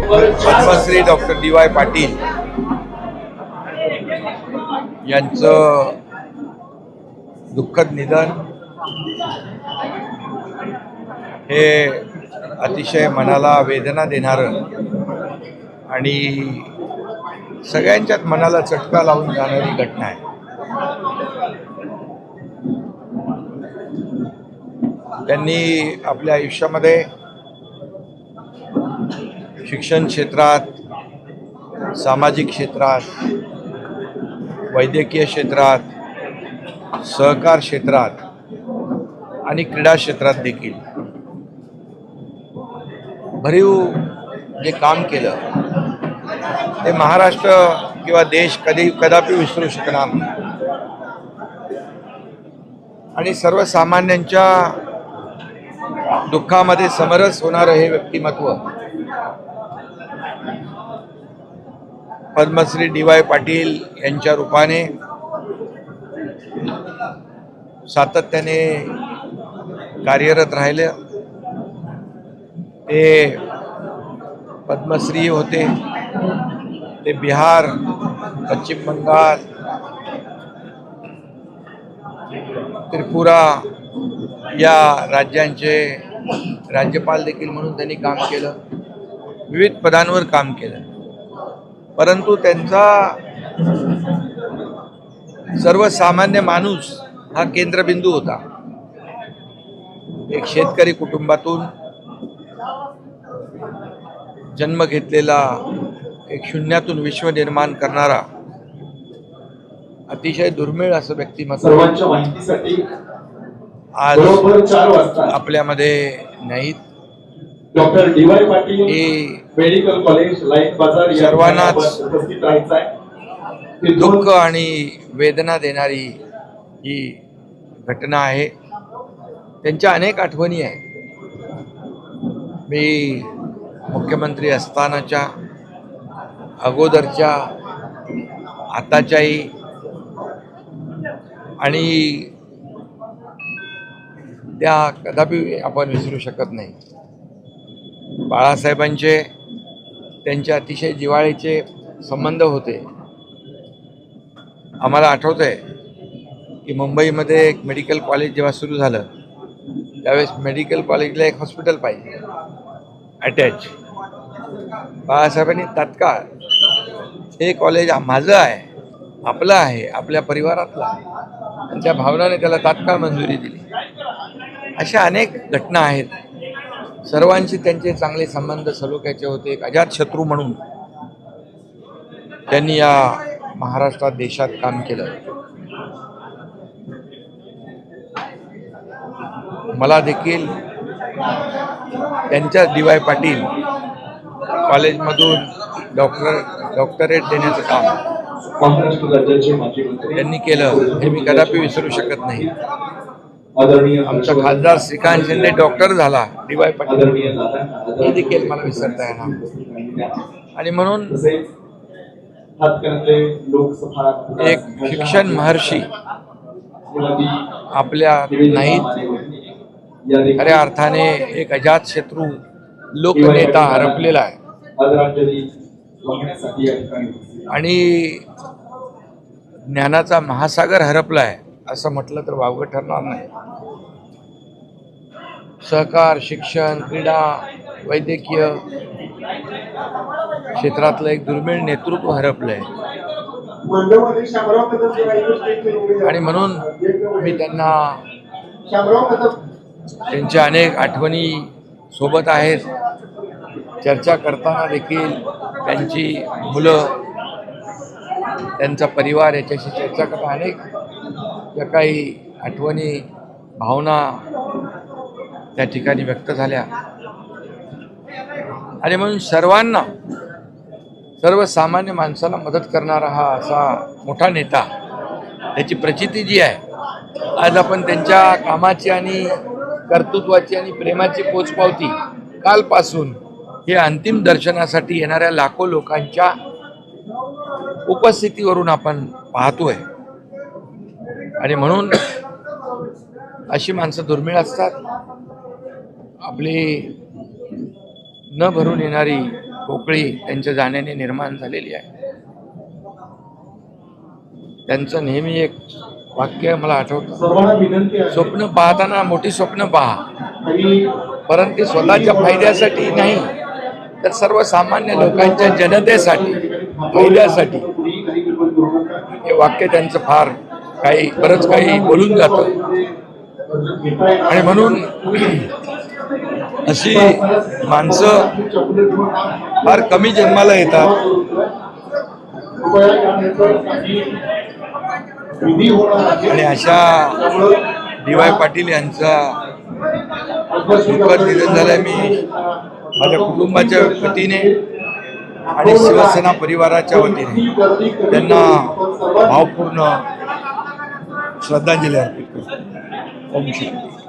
Padmashri doctor D Y Patil यांचं दुःखद निधन हे अतिशय मनाला वेदना देणारं आणि सगळ्यांच्याच मनाला चटका लावून जाणारी घटना आहे. त्यांनी आपल्या आयुष्यामध्ये शिक्षण क्षेत्रात, सामाजिक क्षेत्रात, वैद्यकीय क्षेत्रात, सहकार क्षेत्रात आणि क्रीडा क्षेत्रात देखील भरीव जे काम केलं ते महाराष्ट्र किंवा देश कदापि विसरू शकणार नाही. आणि सर्वसामान्यांच्या दुःखामध्ये समरस होणारं हे व्यक्तिमत्व पद्मश्री डी वाय पाटील यांच्या रूपाने सातत्याने कार्यरत राहिले. ते पद्मश्री होते, ते बिहार, पश्चिम बंगाल, त्रिपुरा या राज्यांचे राज्यपाल देखील म्हणून त्यांनी काम केलं. विविध पदांवर काम केलं. परंतु त्यांचा सर्वसामान्य माणूस हा केंद्रबिंदू होता. एक शेतकरी कुटुंबातून जन्म घेतलेला, एक शून्यातून विश्व निर्माण करणारा अतिशय दुर्मिळ असं व्यक्तिमत्व आज आपल्यामध्ये नाहीत. Doctor D Y Patil medical college line बाजार सर्वांनाच दुःख आणि वेदना देणारी ही घटना आहे. त्यांच्या अनेक आठवणी आहेत. मी मुख्यमंत्री असतानाच्या, अगोदरच्या, आताच्याही आणि त्या कदापि आपण विसरू शकत नाही. बाळासाहेबांचे त्यांचे अतिशय जिव्हाळ्याचे संबंध होते. आम्हाला आठवतं आहे की मुंबईमध्ये एक मेडिकल कॉलेज जेव्हा सुरू झालं त्यावेळेस मेडिकल कॉलेजला एक हॉस्पिटल पाहिजे अटॅच. बाळासाहेबांनी तात्काळ हे कॉलेज माझं आहे, आपलं आहे, आपल्या परिवारातलं आहे आणि त्या भावनाने त्याला तात्काळ मंजुरी दिली. अशा अनेक घटना आहेत. सर्वांशी त्यांचे चांगले संबंध सलोख्याचे होते. एक अजात शत्रू म्हणून त्यांनी या महाराष्ट्रात, देशात काम केलं. मला देखील त्यांच्या डी वाय पाटील कॉलेजमधून डॉक्टरेट देण्याचं काम त्यांनी केलं हे मी कदापि विसरू शकत नाही. आमचा खासदार श्रीकांत शिंदे डॉक्टर झाला डी वाय पाटील, हे देखील मला विसरता येणार. आणि म्हणून एक शिक्षण महर्षी आपल्या नाहीत, खऱ्या अर्थाने एक अजात शत्रू लोकनेता हरपलेला आहे. आणि ज्ञानाचा महासागर हरपला आहे असं म्हटलं तर वावगं ठरणार नाही. सहकार, शिक्षण, क्रीडा, वैद्यकीय क्षेत्रातलं एक दुर्मिळ नेतृत्व हरपलंय. आणि म्हणून मी त्यांना, त्यांच्या अनेक आठवणी सोबत आहेत. चर्चा करताना देखील त्यांची मुलं, त्यांचा परिवार याच्याशी चर्चा करता अनेक ज्या काही आठवणी, भावना त्या ठिकाणी व्यक्त झाल्या. आणि म्हणून सर्वांना, सर्वसामान्य माणसाला मदत करणारा हा असा मोठा नेता, त्याची प्रचिती जी आहे आज आपण त्यांच्या कामाची आणि कर्तृत्वाची आणि प्रेमाची पोचपावती कालपासून हे अंतिम दर्शनासाठी येणाऱ्या लाखो लोकांच्या उपस्थितीवरून आपण पाहतोय. आणि म्हणून अशी माणसं दुर्मिळ असतात. आपली न भरून येणारी पोकळी त्यांच्या जाण्याने निर्माण झालेली आहे. त्यांचं नेहमी एक वाक्य मला आठवतं, सर्वांना विनंती आहे स्वप्न पाहताना मोठी स्वप्न पहा, काही परंतु ते स्वतःच्या फायद्यासाठी नाही तर सर्वसामान्य लोकांच्या जनतेसाठी, फायद्यासाठी. हे वाक्य त्यांचं फार बरंच काही बोलून जातं. आणि म्हणून अशी माणसं फार कमी जन्माला येतात. आणि अशा डी.वाय. पाटील यांचा दुःखद निधन झालंय. मी माझ्या कुटुंबाच्या वतीने आणि शिवसेना परिवाराच्या वतीने त्यांना भावपूर्ण श्रद्धांजली अर्पित करतो. ओम शांती.